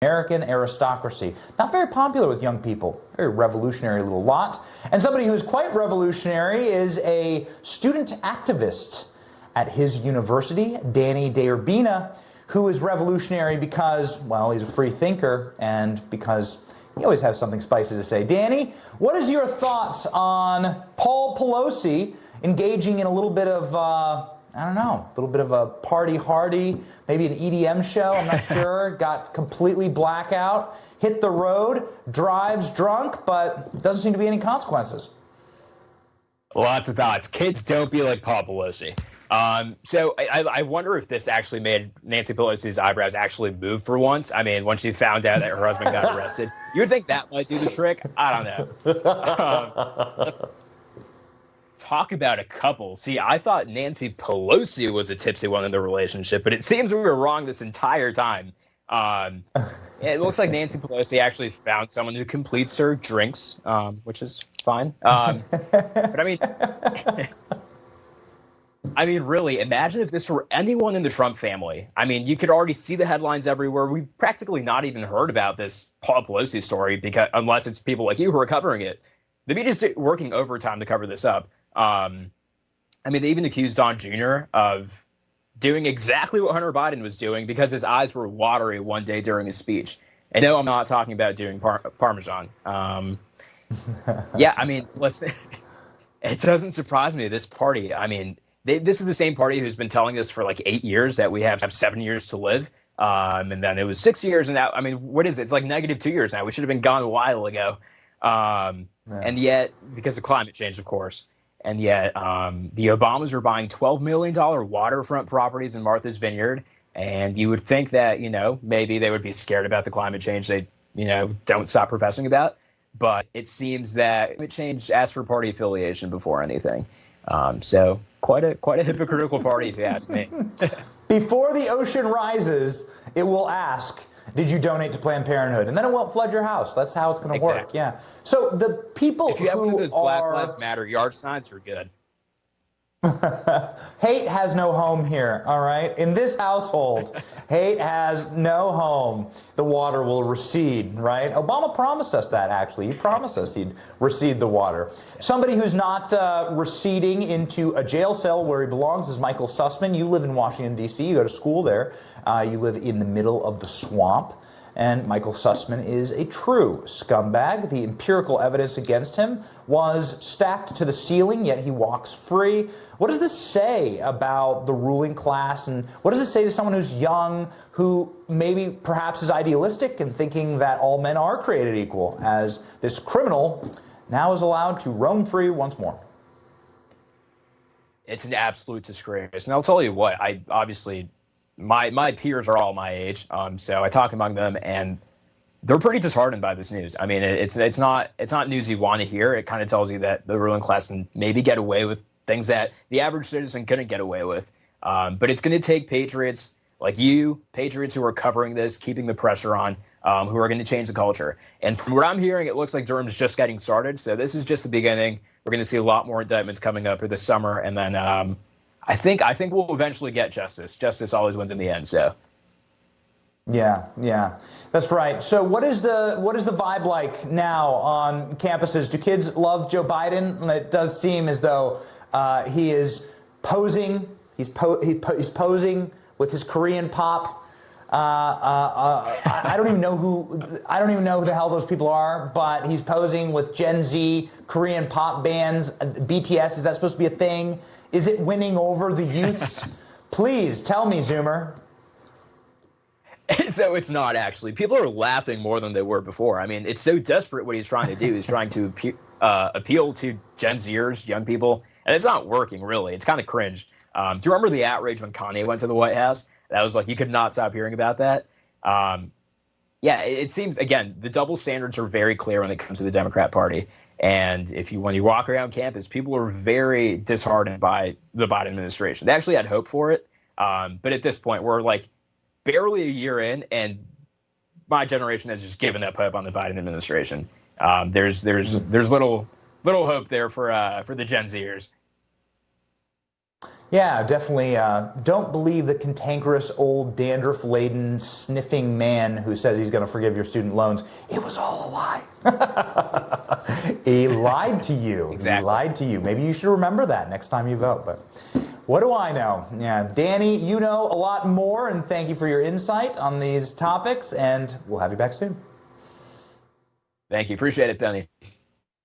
American aristocracy. Not very popular with young people. Very revolutionary little lot. And somebody who's quite revolutionary is a student activist at his university, Danny DeUrbina, who is revolutionary because, well, he's a free thinker and because he always has something spicy to say. Danny, what is your thoughts on Paul Pelosi engaging in a little bit of, I don't know, a little bit of a party hardy, maybe an EDM show, I'm not sure, got completely blackout, hit the road, drives drunk, but doesn't seem to be any consequences. Lots of thoughts. Kids, don't be like Paul Pelosi. So I wonder if this actually made Nancy Pelosi's eyebrows actually move for once. I mean, when she found out that her husband got arrested, you would think that might do the trick. I don't know. Let's talk about a couple. See, I thought Nancy Pelosi was a tipsy one in the relationship, but it seems we were wrong this entire time. It looks like Nancy Pelosi actually found someone who completes her drinks, which is fine. But I mean, really, imagine if this were anyone in the Trump family. I mean, you could already see the headlines everywhere. We've practically not even heard about this Paul Pelosi story because unless it's people like you who are covering it. The media's working overtime to cover this up. I mean, they even accused Don Jr. of doing exactly what Hunter Biden was doing because his eyes were watery one day during his speech. And no, I'm not talking about doing Parmesan. Yeah, I mean, listen, it doesn't surprise me. This party, I mean, this is the same party who's been telling us for like 8 years that we have 7 years to live. And then it was 6 years. And now, I mean, what is it? It's like -2 years now. We should have been gone a while ago. And yet, because of climate change, of course, and yet the Obamas are buying $12 million waterfront properties in Martha's Vineyard. And you would think that, you know, maybe they would be scared about the climate change they, you know, don't stop professing about. But it seems that climate change asks for party affiliation before anything. So quite a hypocritical party, if you ask me. Before the ocean rises, it will ask, did you donate to Planned Parenthood? And then it won't flood your house. That's how it's going to work. Yeah. So the people if you have who one of those Black Lives Matter yard signs, you're good. Hate has no home here, all right? In this household, hate has no home. The water will recede, right? Obama promised us that, actually. He promised us he'd recede the water. Somebody who's not receding into a jail cell where he belongs is Michael Sussman. You live in Washington, D.C. You go to school there. You live in the middle of the swamp. And Michael Sussman is a true scumbag. The empirical evidence against him was stacked to the ceiling, yet he walks free. What does this say about the ruling class? And what does it say to someone who's young, who maybe perhaps is idealistic and thinking that all men are created equal, as this criminal now is allowed to roam free once more? It's an absolute disgrace. And I'll tell you what, I obviously... My peers are all my age, so I talk among them, and they're pretty disheartened by this news. I mean, it's not news you want to hear. It kind of tells you that the ruling class can maybe get away with things that the average citizen couldn't get away with. But it's going to take patriots like you, patriots who are covering this, keeping the pressure on, who are going to change the culture. And from what I'm hearing, it looks like Durham's just getting started. So this is just the beginning. We're going to see a lot more indictments coming up for this summer, and then. I think we'll eventually get justice. Justice always wins in the end. So, yeah, that's right. So, what is the vibe like now on campuses? Do kids love Joe Biden? It does seem as though he is posing. He's posing with his Korean pop. I don't even know who the hell those people are, but he's posing with Gen Z Korean pop bands. BTS, is that supposed to be a thing? Is it winning over the youths? Please tell me, Zoomer. So it's not actually. People are laughing more than they were before. I mean, it's so desperate what he's trying to do. He's trying to appeal to Gen Zers, young people, and it's not working, really. It's kind of cringe. Do you remember the outrage when Kanye went to the White House? That was like, you could not stop hearing about that. Yeah, it seems, again, the double standards are very clear when it comes to the Democrat Party. And when you walk around campus, people are very disheartened by the Biden administration. They actually had hope for it. But at this point, we're like barely a year in, and my generation has just given up hope on the Biden administration. There's little hope there for the Gen Zers. Yeah, definitely. Don't believe the cantankerous, old, dandruff-laden, sniffing man who says he's going to forgive your student loans. It was all a lie. He lied to you. Exactly. He lied to you. Maybe you should remember that next time you vote. But what do I know? Yeah, Danny, you know a lot more, and thank you for your insight on these topics, and we'll have you back soon. Thank you. Appreciate it, Benny.